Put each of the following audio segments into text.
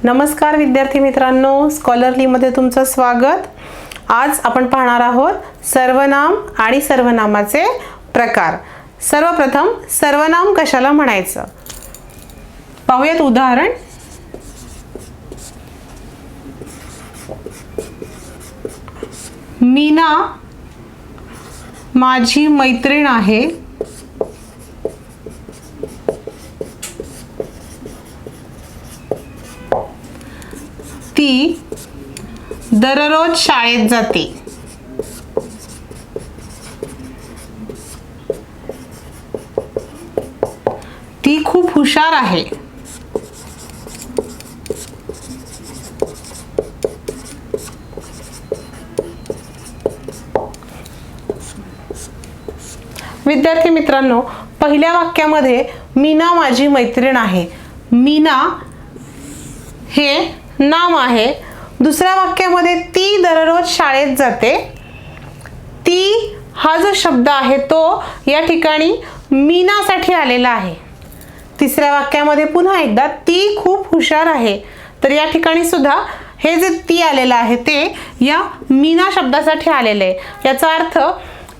नमस्कार विद्यार्थी मित्रांनो, स्कॉलरलीमध्ये तुमचं स्वागत। आज आपण पाहणार आहोत सर्वनाम आणि सर्वनामाचे प्रकार। सर्वप्रथम सर्वनाम कशाला म्हणायचं पाहूयात उदाहरण। मीना माझी मैत्रीण आहे। ती दररोज शाळेत जाते। ती खूप हुशार आहे। विद्यार्थी मित्रांनो, पहिल्या वाक्यामध्ये मीना माझी मैत्रीण आहे, मीना हे नाम आहे। दुसऱ्या वाक्यामध्ये ती दररोज शाळेत जाते, ती हा जो शब्द आहे तो या ठिकाणी मीनासाठी आलेला आहे। तिसऱ्या वाक्यामध्ये पुन्हा एकदा ती खूप हुशार आहे, तर या ठिकाणी सुद्धा हे जे ती आलेलं आहे ते या मीना शब्दासाठी आलेले आहे। याचा अर्थ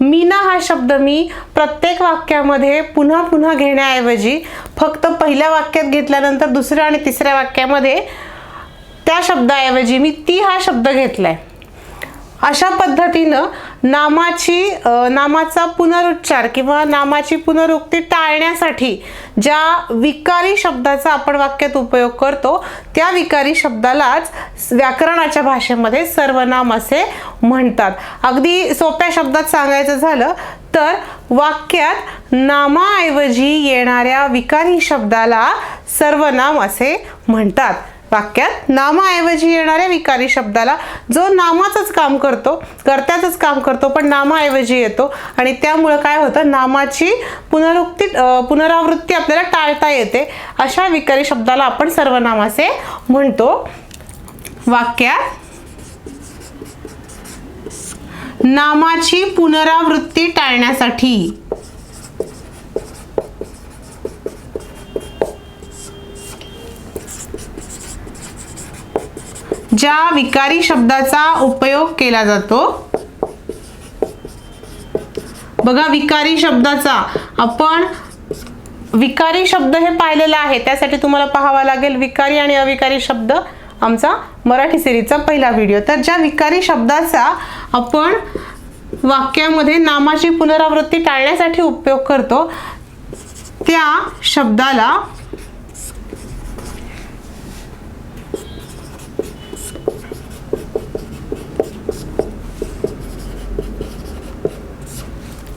मीना हा शब्द मी प्रत्येक वाक्यामध्ये पुन्हा पुन्हा घेण्याऐवजी फक्त पहिल्या वाक्यात घेतल्यानंतर दुसऱ्या आणि तिसऱ्या वाक्यामध्ये त्या शब्दाऐवजी मी ती हा शब्द घेतलाय। अशा पद्धतीनं नामाचा पुनरुच्चार किंवा नामाची पुनरुक्ती टाळण्यासाठी ज्या विकारी शब्दाचा आपण वाक्यात उपयोग करतो त्या विकारी शब्दालाच व्याकरणाच्या भाषेमध्ये सर्वनाम असे म्हणतात। अगदी सोप्या शब्दात सांगायचं झालं तर वाक्यात नामाऐवजी येणाऱ्या विकारी शब्दाला सर्वनाम असे म्हणतात। वाक्यात नामाऐवजी येणाऱ्या विकारी शब्दाला जो नामाचंच काम करतो, कर्त्याचंच काम करतो पण नामाऐवजी येतो आणि त्यामुळे काय होतं, नामाची पुनरावृत्ती आपल्याला टाळता येते। अशा विकारी शब्दाला आपण सर्वनाम असे म्हणतो। वाक्यात नामाची पुनरावृत्ती टाळण्यासाठी ज्या विकारी शब्दाचा उपयोग केला जातो, बघा विकारी शब्दाचा आपण विकारी शब्द हे पाहिलेला आहे, त्यासाठी तुम्हाला पाहावा लागेल विकारी आणि अविकारी शब्द आमचा मराठी सिरीजचा पहिला व्हिडिओ। तर ज्या विकारी शब्दाचा आपण वाक्यामध्ये नामाची पुनरावृत्ती टाळण्यासाठी उपयोग करतो त्या शब्दाला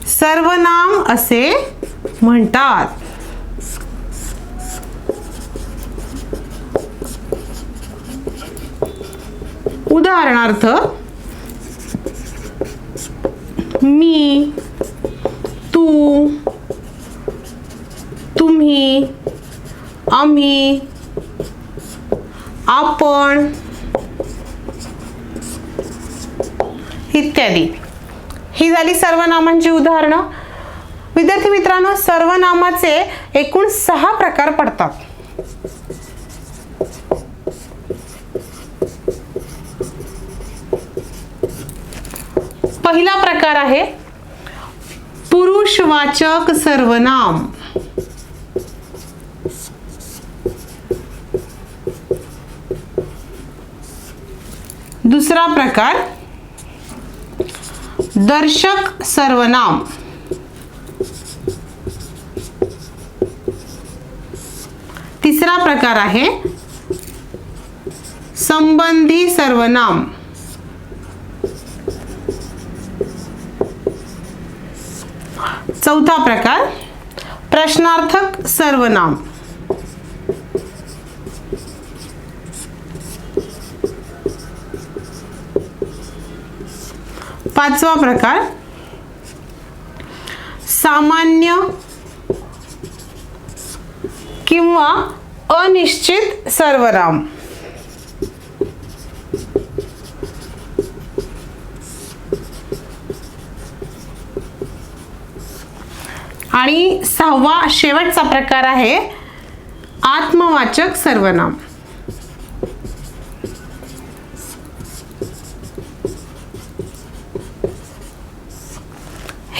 सर्वनाम असे म्हणतात। उदाहरणार्थ मी, तू, तुम्ही, आम्ही, आपण इत्यादी। ही झाली सर्वनामांची उदाहरणं। विद्यार्थी मित्रांनो, सर्वनामाचे एकूण 6 प्रकार पडतात। पहिला प्रकार आहे पुरुषवाचक सर्वनाम। दुसरा प्रकार दर्शक सर्वनाम। तिसरा प्रकार आहे संबंधी सर्वनाम। चौथा प्रकार प्रश्नार्थक सर्वनाम। पाचवा प्रकार सामान्य किंवा अनिश्चित सर्वनाम। आणि 6वा शेवटचा प्रकार आहे आत्मवाचक सर्वनाम।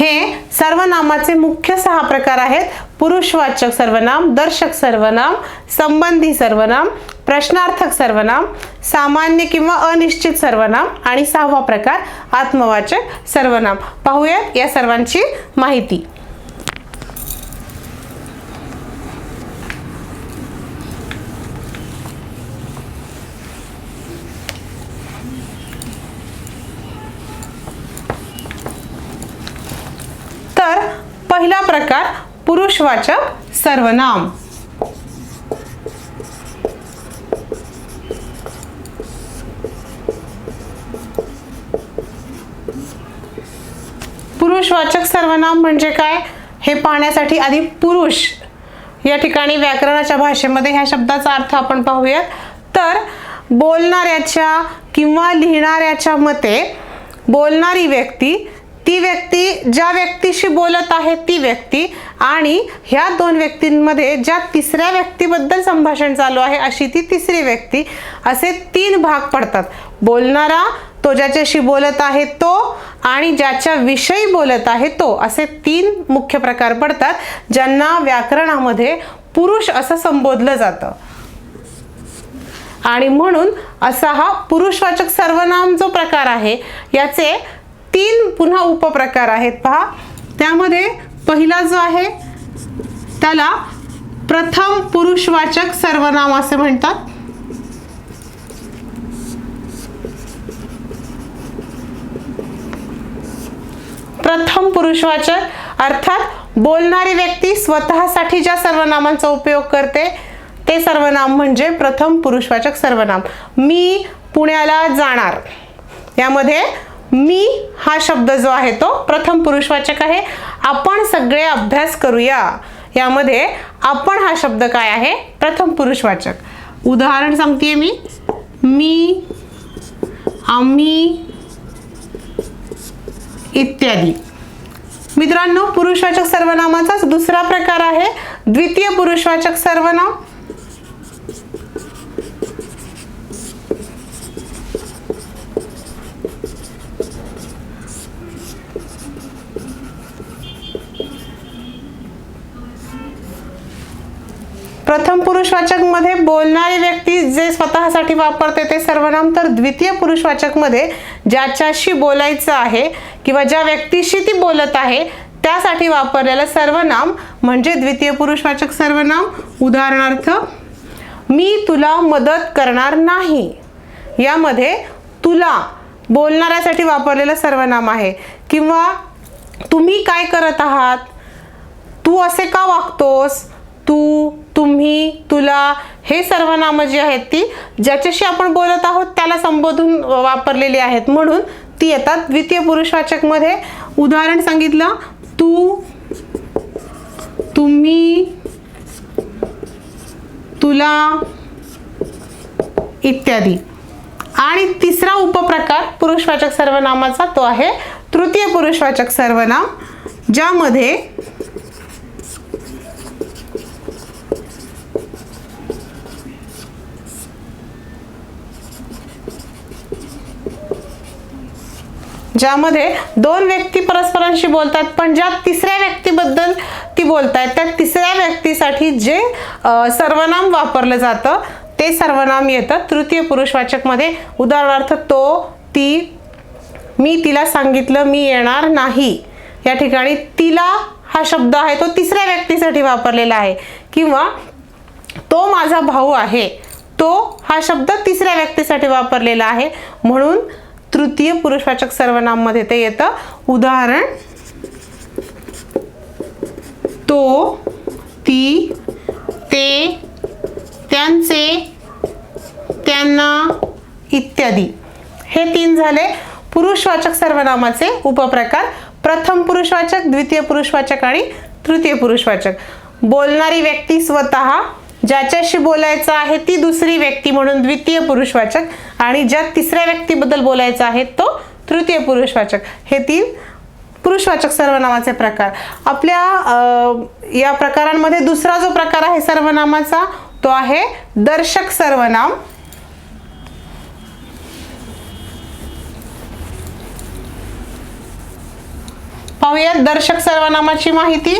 हे सर्वनामाचे मुख्य 6 प्रकार आहेत. पुरुषवाचक सर्वनाम, दर्शक सर्वनाम, संबंधी सर्वनाम, प्रश्नार्थक सर्वनाम, सामान्य किंवा अनिश्चित सर्वनाम आणि 6वा प्रकार आत्मवाचक सर्वनाम. पाहूयात या सर्वांची माहिती. तर पहिला प्रकार पुरुषवाचक सर्वनाम. पुरुषवाचक सर्वनाम म्हणजे काय हे पाहण्यासाठी आधी पुरुष या ठिकाणी व्याकरणाच्या भाषेमध्ये ह्या शब्दाचा अर्थ आपण पाहूयात. तर बोलणाऱ्याच्या किंवा लिहिणाऱ्याच्या मते बोलणारी व्यक्ती, ती व्यक्ती ज्या व्यक्तीशी बोलत आहे ती व्यक्ती आणि ह्या 2 व्यक्तींमध्ये ज्या तिसऱ्या व्यक्तीबद्दल संभाषण चालू आहे अशी ती तिसरी व्यक्ती, असे 3 भाग पडतात. बोलणारा, तो ज्याच्याशी बोलत आहे तो आणि ज्याच्या विषयी बोलत आहे तो, असे 3 मुख्य प्रकार पडतात ज्यांना व्याकरणामध्ये पुरुष असं संबोधलं जातं. आणि म्हणून असा हा पुरुषवाचक सर्वनाम जो प्रकार आहे याचे 3 पुन्हा उपप्रकार आहेत. पहा, त्यामध्ये पहिला जो आहे त्याला प्रथम पुरुषवाचक सर्वनाम असे म्हणतात. प्रथम पुरुषवाचक अर्थात बोलणारी व्यक्ती स्वतःसाठी ज्या सर्वनामांचा उपयोग करते ते सर्वनाम म्हणजे प्रथम पुरुषवाचक सर्वनाम. मी पुण्याला जाणार, यामध्ये मी हा शब्द जो आहे तो प्रथम पुरुषवाचक आहे. आपण सगळे अभ्यास करूया, यामध्ये आपण हा शब्द काय आहे प्रथम पुरुषवाचक. उदाहरण सांगतेय मी, आम्ही इत्यादी. मित्रांनो, पुरुषवाचक सर्वनामाचाच दुसरा प्रकार आहे द्वितीय पुरुषवाचक सर्वनाम. प्रथम पुरुषवाचक मध्ये बोलणारी व्यक्ती जे स्वतःसाठी वापरते ते सर्वनाम, तर द्वितीय पुरुषवाचक मध्ये ज्याच्याशी बोलायचं आहे किंवा ज्या व्यक्तीशी ती बोलत आहे त्यासाठी वापरलेलं सर्वनाम म्हणजे द्वितीय पुरुषवाचक सर्वनाम. उदाहरणार्थ, मी तुला मदत करणार नाही, यामध्ये तुला बोलणाऱ्यासाठी वापरलेलं सर्वनाम आहे. किंवा तुम्ही काय करत आहात, तू असे का वागतोस, तू, तुम्ही, तुला, हे सर्वनाम जी आहेत ती ज्याच्याशी आपण बोलत आहोत त्याला संबोधून वापरलेली आहेत, म्हणून ती येतात द्वितीय पुरुषवाचक मध्ये. उदाहरण सांगितलं, तू, तुम्ही, तुला इत्यादी. आणि तिसरा उपप्रकार पुरुषवाचक सर्वनामाचा तो आहे तृतीय पुरुषवाचक सर्वनाम, ज्यामध्ये दोन व्यक्ती परस्परांशी बोलतात पण ज्या तिसऱ्या व्यक्तीबद्दल ती बोलतायत त्या तिसऱ्या व्यक्तीसाठी जे सर्वनाम वापरलं जातं ते सर्वनाम येतं तृतीय पुरुषवाचक मध्ये. उदाहरणार्थ, तो, ती, मी तिला सांगितलं मी येणार नाही, या ठिकाणी तिला हा शब्द आहे तो तिसऱ्या व्यक्तीसाठी वापरलेला आहे. किंवा तो माझा भाऊ आहे, तो हा शब्द तिसऱ्या व्यक्तीसाठी वापरलेला आहे, म्हणून तृतीय पुरुषवाचक सर्वनाम मध्ये ते येतं. उदाहरण, तो, ती, ते, त्यांचे, त्यांना इत्यादी. हे 3 झाले पुरुषवाचक सर्वनामाचे उपप्रकार. प्रथम पुरुषवाचक, द्वितीय पुरुषवाचक आणि तृतीय पुरुषवाचक. बोलणारी व्यक्ती स्वतः, ज्याच्याशी बोलायचं आहे ती दुसरी व्यक्ती म्हणून द्वितीय पुरुषवाचक, आणि ज्या तिसऱ्या व्यक्तीबद्दल बोलायचं आहे तो तृतीय पुरुषवाचक. हे 3 पुरुषवाचक सर्वनामाचे प्रकार. आपल्या या प्रकारांमध्ये दुसरा जो प्रकार आहे सर्वनामाचा तो आहे दर्शक सर्वनाम. पाहूयात दर्शक सर्वनामाची माहिती.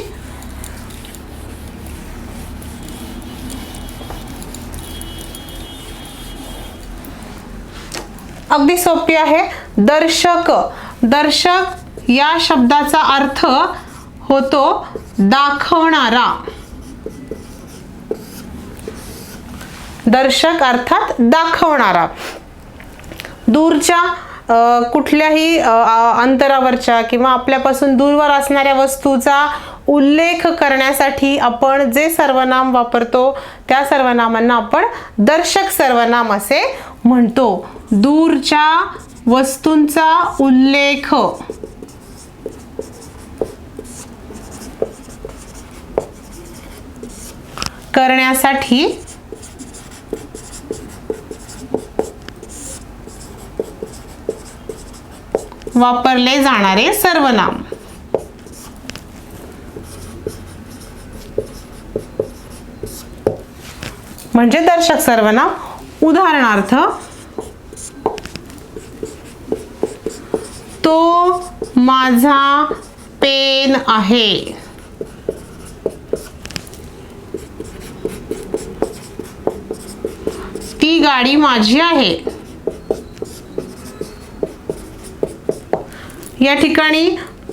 अगदी सोपी आहे. दर्शक. दर्शक या शब्दाचा अर्थ होतो दाखवणारा. दर्शक अर्थात दाखवणारा. दूरच्या कुठल्याही अंतरावरच्या किंवा आपल्यापासून दूरवर असणाऱ्या वस्तूचा उल्लेख करण्यासाठी आपण जे सर्वनाम वापरतो त्या सर्वनामांना आपण दर्शक सर्वनाम असे म्हणतो. दूरच्या वस्तूंचा उल्लेख करण्यासाठी वापरले जाणारे सर्वनाम. म्हणजे दर्शक सर्वनाम. उदाहरणार्थ, तो माझा पेन आहे. ती गाडी माझी आहे. या ठिकाणी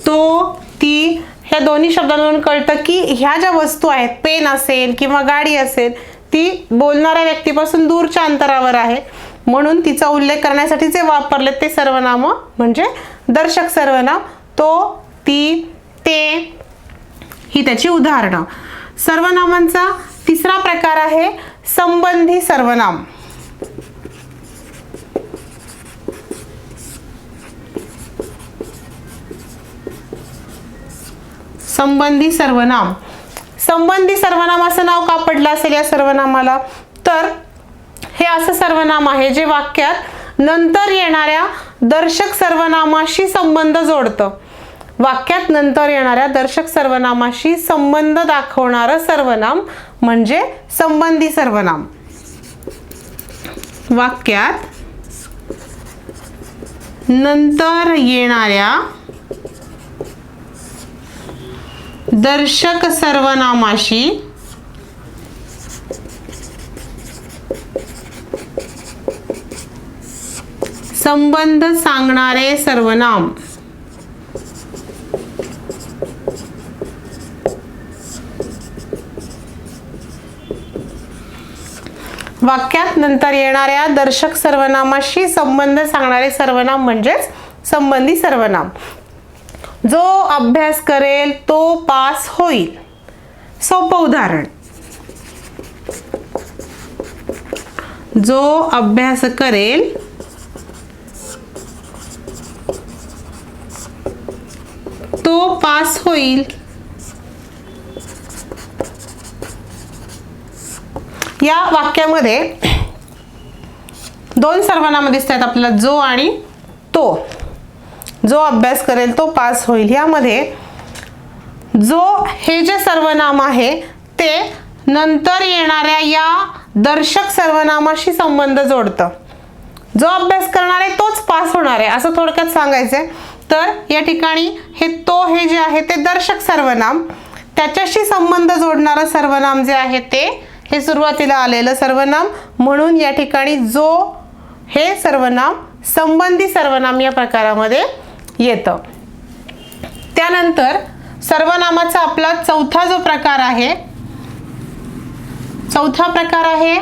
तो, ती ह्या दोन्ही शब्दांवरून कळतं की ह्या ज्या वस्तू आहेत, पेन असेल किंवा गाडी असेल, ती बोलणाऱ्या व्यक्तीपासून दूरच्या अंतरावर आहे, म्हणून तिचा उल्लेख करण्यासाठी जे वापरले ते सर्वनाम म्हणजे दर्शक सर्वनाम. तो, ती, ते ही त्याची उदाहरणं. सर्वनामांचा तिसरा प्रकार आहे संबंधी सर्वनाम. संबंधी सर्वनाम. संबंधी सर्वनाम असं नाव का पडलं असेल या सर्वनामाला? तर हे असं सर्वनाम आहे जे वाक्यात नंतर येणाऱ्या दर्शक सर्वनामाशी संबंध जोडतं. वाक्यात नंतर येणाऱ्या दर्शक सर्वनामाशी संबंध दाखवणारं सर्वनाम म्हणजे संबंधी सर्वनाम. वाक्यात नंतर येणाऱ्या दर्शक सर्वनामाशी संबंध सांगणारे सर्वनाम. वाक्यात नंतर येणाऱ्या दर्शक सर्वनामाशी संबंध सांगणारे सर्वनाम म्हणजेच संबंधी सर्वनाम. जो अभ्यास करेल तो पास होईल. सोपं उदाहरण, जो अभ्यास करेल तो पास होईल. या वाक्यामध्ये दोन सर्वनाम दिसतात आपल्याला, जो आणि तो. जो अभ्यास करेल तो पास होईल. यामध्ये जो हे जे सर्वनाम आहे ते नंतर येणाऱ्या या दर्शक सर्वनामाशी संबंध जोडतं. जो अभ्यास करणार आहे तोच पास होणार आहे असं थोडक्यात सांगायचंय. तर या ठिकाणी हे तो, हे जे आहे ते दर्शक सर्वनाम, त्याच्याशी संबंध जोडणारं सर्वनाम जे आहे ते हे सुरुवातीला आलेलं सर्वनाम, म्हणून या ठिकाणी जो हे सर्वनाम संबंधी सर्वनाम या प्रकारामध्ये येतं. त्यानंतर सर्वनामाचा आपला चौथा जो प्रकार आहे, चौथा प्रकार आहे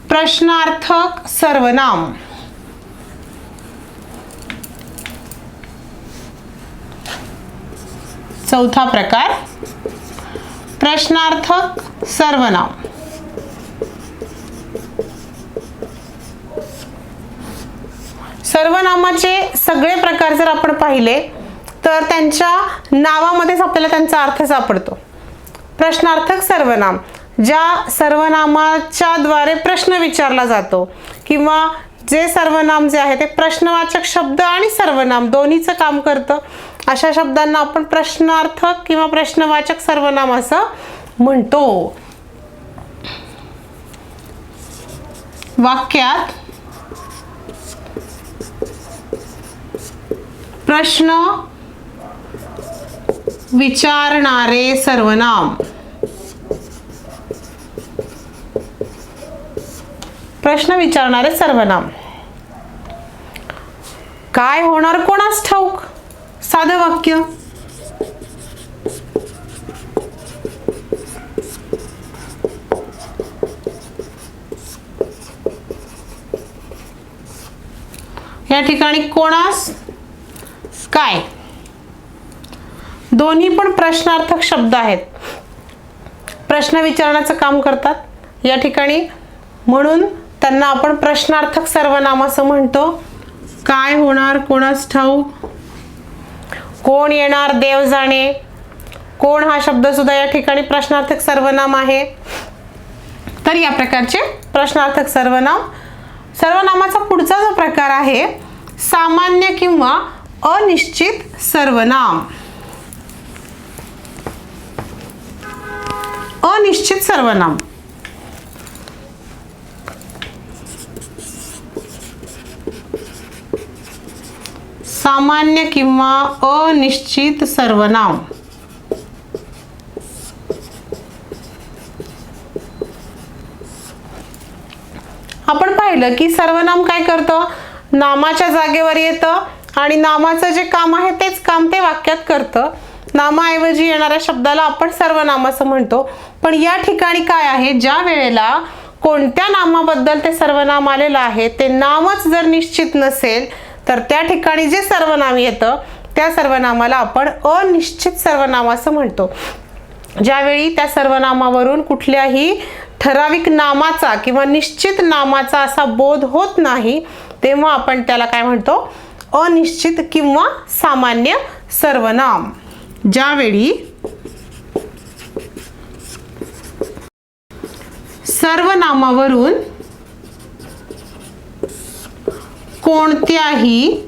प्रश्नार्थक सर्वनाम. चौथा प्रकार प्रश्नार्थक सर्वनाम. सर्वनामाचे सगळे प्रकार जर आपण पाहिले तर त्यांच्या नावामध्येच आपल्याला त्यांचा अर्थ सापडतो. प्रश्नार्थक सर्वनाम, ज्या सर्वनामाच्या द्वारे प्रश्न विचारला जातो किंवा जे सर्वनाम जे आहे ते प्रश्नवाचक शब्द आणि सर्वनाम दोन्हीचं काम करतं, अशा शब्दांना आपण प्रश्नार्थक किंवा प्रश्नवाचक सर्वनाम असं म्हणतो. वाक्यात प्रश्न विचारणारे सर्वनाम. प्रश्न विचारणारे सर्वनाम. काय होणार कोणास ठाऊक. साधं वाक्य. या ठिकाणी कोणास काय दोन्ही पण प्रश्नार्थक शब्द आहेत. प्रश्न विचारण्याचं काम करतात या ठिकाणी, म्हणून त्यांना आपण प्रश्नार्थक सर्वनाम असं म्हणतो. काय होणार कोणास ठाऊक. कोण येणार देव जाणे. कोण हा शब्द सुद्धा या ठिकाणी प्रश्नार्थक सर्वनाम आहे. तर या प्रकारचे प्रश्नार्थक सर्वनाम. सर्वनामाचा पुढचा जो प्रकार आहे सामान्य किंवा अनिश्चित सर्वनाम. अनिश्चित सर्वनाम. सामान्य किंवा अनिश्चित सर्वनाम. आपण पाहिलं की सर्वनाम काय करतं, नामाच्या जागेवर येतं आणि नामाचं जे काम आहे तेच काम ते वाक्यात करतं. नामाऐवजी येणाऱ्या शब्दाला आपण सर्वनाम असं म्हणतो. पण या ठिकाणी काय आहे, ज्या वेळेला कोणत्या नामाबद्दल ते सर्वनाम आलेलं आहे ते नामच जर निश्चित नसेल तर त्या ठिकाणी जे सर्वनाम येतं त्या सर्वनामाला आपण अनिश्चित सर्वनाम असं म्हणतो. ज्यावेळी त्या सर्वनामावरून कुठल्याही ठराविक नामाचा किंवा निश्चित नामाचा असा बोध होत नाही तेव्हा आपण त्याला काय म्हणतो, अनिश्चित किंवा सामान्य सर्वनाम. ज्यावेळी सर्वनामावरून कोणत्याही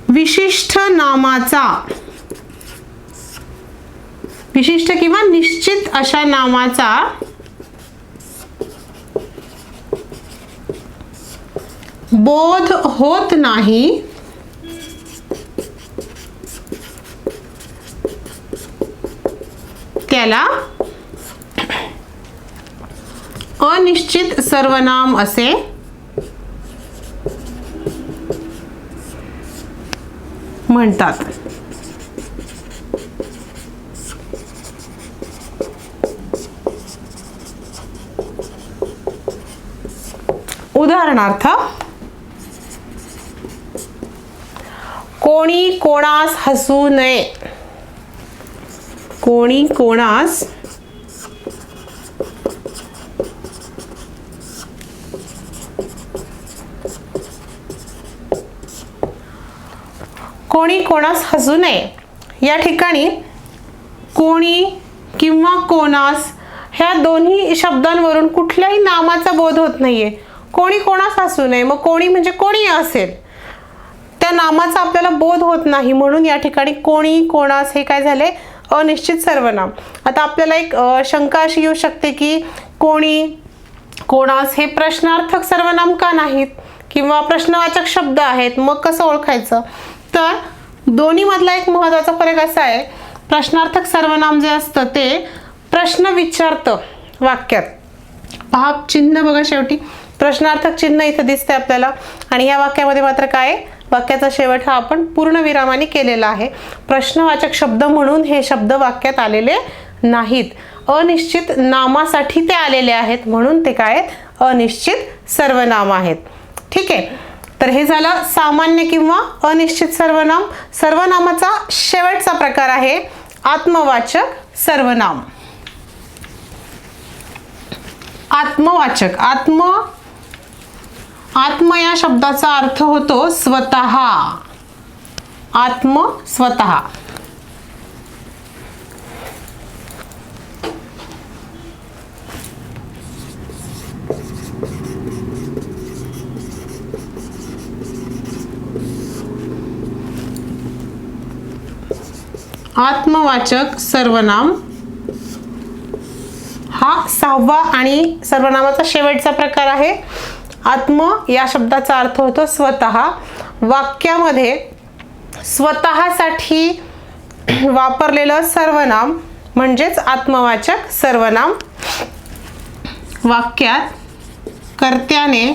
विशिष्ट नामाचा, विशिष्ट किंवा निश्चित अशा नामाचा बोध होत नाही त्याला अनिश्चित सर्वनाम असे म्हणतात. उदाहरणार्थ, कोणी कोणास हसू नये. कोणी कोणास कोणी कोणास हसू नये. या ठिकाणी कोणी किंवा कोणास ह्या दोन्ही शब्दांवरून कुठल्याही नामाचा बोध होत नाहीये. कोणी कोणास हसू नये, मग कोणी म्हणजे कोणी असेल, त्या नामाचा आपल्याला बोध होत नाही, म्हणून या ठिकाणी कोणी कोणास हे काय झाले, अनिश्चित सर्वनाम. आता आपल्याला एक शंका अशी येऊ शकते की कोणी कोणास हे प्रश्नार्थक सर्वनाम का नाहीत किंवा प्रश्नवाचक शब्द आहेत, मग कसं ओळखायचं. तर दोन्ही मधला एक महत्त्वाचा फरक असा आहे, प्रश्नार्थक सर्वनाम जे असतं ते प्रश्न विचारतं वाक्यात. पहा चिन्ह बघा, शेवटी प्रश्नार्थक चिन्ह इथे दिसतंय आपल्याला. आणि या वाक्यामध्ये मात्र काय, वाक्याचा शेवट हा आपण पूर्णविरामाने केलेला आहे. प्रश्नवाचक शब्द म्हणून हे शब्द वाक्यात आलेले नाहीत, अनिश्चित नामासाठी ते आलेले आहेत, म्हणून ते काय आहेत, अनिश्चित सर्वनाम आहेत. ठीक आहे. तर हे झालं सामान्य किंवा अनिश्चित सर्वनाम. सर्वनामाचा शेवटचा प्रकार आहे आत्मवाचक सर्वनाम. आत्मवाचक. आत्म या शब्दाचा अर्थ होतो स्वतः. आत्म स्वतः. आत्मवाचक सर्वनाम हा सहावा आणि सर्वनामाचा शेवटचा प्रकार आहे. आत्म या शब्दाचा अर्थ होतो स्वतः. वाक्यामध्ये स्वतःसाठी वापरलेलं सर्वनाम म्हणजेच आत्मवाचक सर्वनाम. वाक्यात कर्त्याने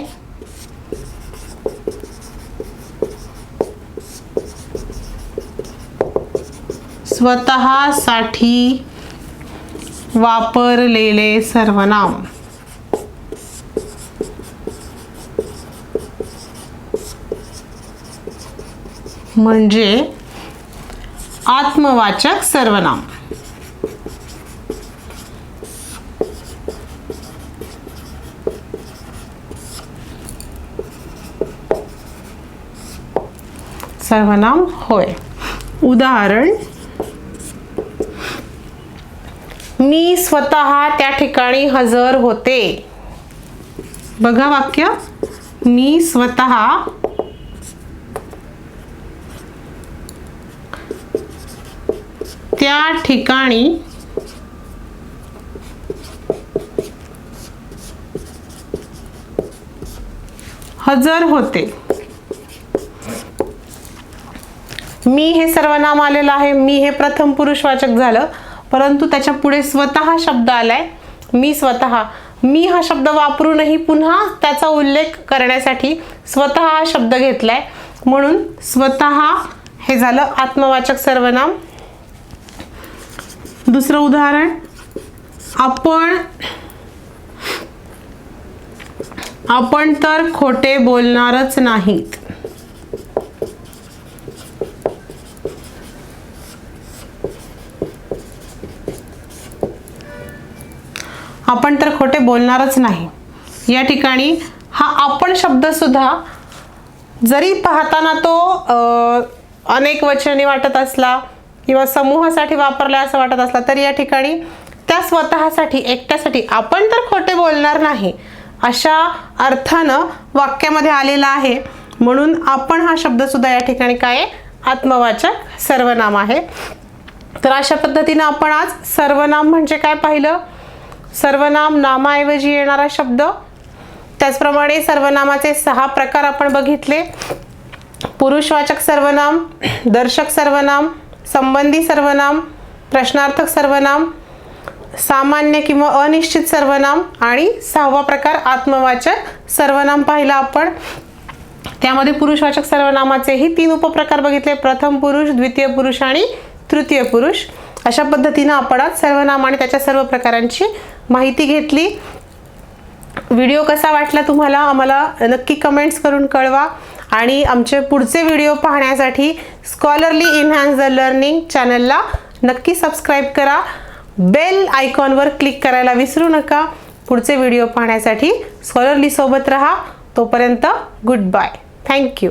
स्वतःसाठी वापरलेले सर्वनाम म्हणजे आत्मवाचक सर्वनाम. सर्वनाम होय. उदाहरण, मी स्वतः त्या ठिकाणी हजर होते. बघा वाक्य, मी स्वतः त्या ठिकाणी हजर होते. मी हे सर्वनाम आलेलं आहे. मी हे प्रथम पुरुषवाचक झालं, परंतु त्याच्या पुढे स्वतः शब्द आलाय. मी स्वतः, मी हा शब्द वापरूनही पुन्हा त्याचा उल्लेख करण्यासाठी स्वतः हा शब्द घेतलाय, म्हणून स्वतः हे झालं आत्मवाचक सर्वनाम. दुसरं उदाहरण, आपण तर खोटे बोलणारच नाहीत. आपण तर खोटे बोलणारच नाही. या ठिकाणी हा आपण शब्द सुद्धा जरी पाहताना तो अनेक वचनी वाटत असला किंवा समूहासाठी वापरला असं वाटत असला, तरी या ठिकाणी त्या स्वतःसाठी, एकट्यासाठी आपण तर खोटे बोलणार नाही अशा अर्थानं वाक्यामध्ये आलेला आहे. म्हणून आपण हा शब्द सुद्धा या ठिकाणी काय आहे, आत्मवाचक सर्वनाम आहे. तर अशा पद्धतीने आपण आज सर्वनाम म्हणजे काय पाहिलं. सर्वनाम नामाऐवजी येणारा शब्द, त्याचप्रमाणे सर्वनामाचे 6 प्रकार आपण बघितले. पुरुषवाचक सर्वनाम, दर्शक सर्वनाम, संबंधी सर्वनाम, प्रश्नार्थक सर्वनाम, सामान्य किंवा अनिश्चित सर्वनाम आणि 6वा प्रकार आत्मवाचक सर्वनाम पाहिला आपण. त्यामध्ये पुरुषवाचक सर्वनामाचेही 3 उपप्रकार बघितले, प्रथम पुरुष, द्वितीय पुरुष आणि तृतीय पुरुष. अशा पद्धतीने आपण आज सर्वनाम आणि त्याच्या सर्व प्रकारांची माहिती घेतली. व्हिडिओ कसा वाटला तुम्हाला आम्हाला नक्की कमेंट्स करून कळवा आणि आमचे पुढचे व्हिडिओ पाहण्यासाठी स्कॉलरली इन्हान्स द लर्निंग चॅनलला नक्की सबस्क्राईब करा. बेल आयकॉनवर क्लिक करायला विसरू नका. पुढचे व्हिडिओ पाहण्यासाठी स्कॉलरली सोबत राहा. तोपर्यंत गुड बाय. थँक्यू.